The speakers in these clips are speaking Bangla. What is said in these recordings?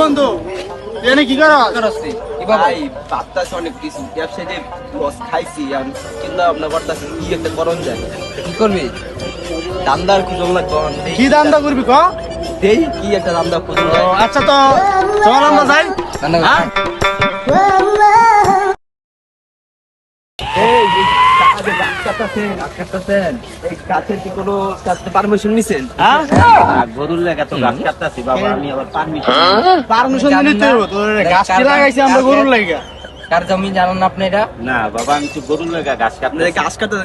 বন্ধু এনে কি করো? ভাই বাত্তাস অনেক কিছু ব্যবসায় যে লস খাইছি আমি চিন্তা ভাবনা করতেছি কি একটা করণ যায়। কি করবি? দামদার খুঁজল না কন কি দান্দা করবি ক? দেই কি একটা দামদার খুঁজল ও, যায়। আচ্ছা তো চল আমরা যাই। হ্যাঁ? এই যে কাজে গাছ কাটতাছেন, এই গাছের কি কোনো কাটতে পারমিশন নিছেন? হ্যাঁ? গরুর লেগা তো গাছ কাটতাছি বাবা, আমি আবার পারমিশন পারমিশন নিতে হবে তোর গাছ কি লাগাইছি আমরা গরুর লাগা। কার জমি জানেন না আপনি এটা? না বাবা, আমি তো গরুর লেগা গাছ কাটতে। গাছ কাটতে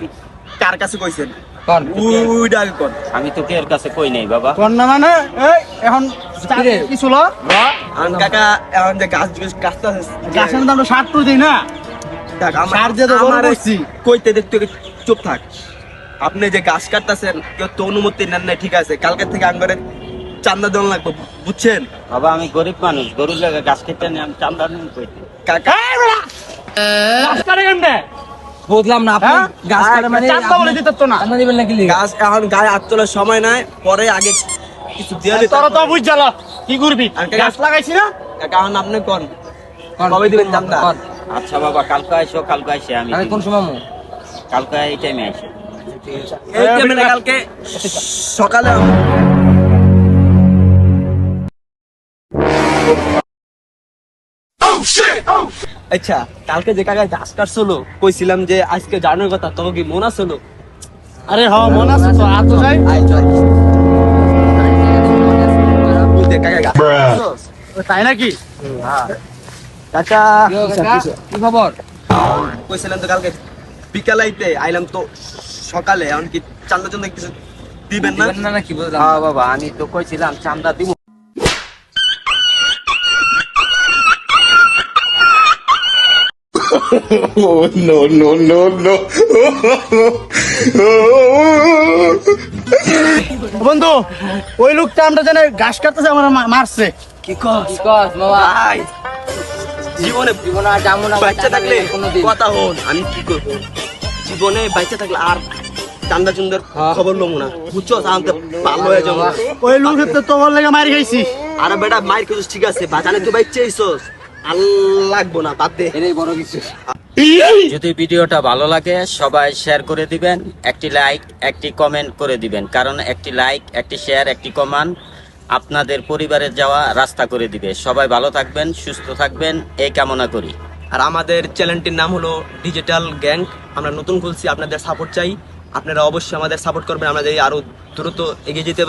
কার কাছে কইছেন? কোন? ওইটা আগে কোন। আমি তো কের কাছে কই নাই বাবা। কোন না মানে এই এখন কিরে? কি ছিল? আন কাকা এখন যে গাছ কাটতাছে গাছের দাম তো 60 দিই না। দেখ সার দিয়ে তো বড় করছি। কইতে দেখতে চুপ থাক। আপনি যে গাছ কাটতেছেন কেউ তো অনুমতি নেন নাই, ঠিক আছে, কালকে থেকে আঙ্গরে চান্দা দেওয়া লাগবে, বুঝছেন? বাবা আমি গরিব মানুষ, গরুর লাগা গাছ কেটে নিয়ে আমি চান্দা নিয়ে কইতে। কাকা এই বেটা গাছ কাটে কেমনে? বুঝলাম না আপনি হ্যাঁ? গাছ কাটা মানে চান্দা বলে দিতে তো না। চান্দা দিবেন নাকি? গাছ এখন গায়ে হাত তোলার সময় নাই, পরে আগে কিছু দিয়ে দিতে তোরা তো বুঝ জ্বালা কি করবি? গাছ লাগাইছি না? কাকা এখন আপনি কোন কবে দিবেন চান্দা? আচ্ছা বাবা কালকে আইসো, কালকে আইসে আমি আমি দিব। কোন সময় কালকে এই টাইমে আইসো। এই টাইমে কালকে সকালে আচ্ছা, কালকে যে কাকা গাছ কাটছিল কইছিলাম যে আজকে জানার কথা, তোকে কি মনে আছিল? আরে হ মনে আছে তো আতো যাই। আই চল তুই দেখ কাকা গাছ তাই নাকি? কাকা কি খবর? কইছিলাম তো কালকে বিকালাইতে আইলাম তো সকালে, এখন কি চান্দা চান্দা কিছু দিবেন না? দিবেন না নাকি? বুঝলাম হ্যাঁ বাবা আমি তো কইছিলাম চান্দা দিব। বন্ধু ওই লোকটা আমরা জানে ঘাস কাটতেছে আমার মারছে। কি কস কি কস মামা? ভাই? জীবনে জীবনে আর যাবো না বাচ্চা থাকলে কোনোদিন। কথা হন, আমি কি করব? জীবনে বাচ্চা থাকলে আর চান্দা চুন্দার খবর লমু না, বুঝছো? আমাকে ভালো হয়ে যাবো। ওই লোকের তো তোমার লেগে মারি খাইছি। আরে বেটা মাইর কিছু ঠিক আছে, বাজানে তো বাচ্চা আইছস, আর লাগবো না, বাদ দে। এটাই বড় কিছু। যদি ভিডিওটা ভালো লাগে সবাই শেয়ার করে দিবেন, একটি লাইক একটি কমেন্ট করে দিবেন, কারণ একটি লাইক একটি শেয়ার একটি কমেন্ট আপনাদের পরিবারের যাওয়া রাস্তা করে দিবে। সবাই ভালো থাকবেন, সুস্থ থাকবেন এই কামনা করি। আর আমাদের চ্যানেলটির নাম হলো ডিজিটাল গ্যাং, আমরা নতুন খুলছি, আপনাদের সাপোর্ট চাই। আপনারা অবশ্যই আমাদের সাপোর্ট করবেন, আমরা যদি আরো দ্রুত এগিয়ে যেতে পারি।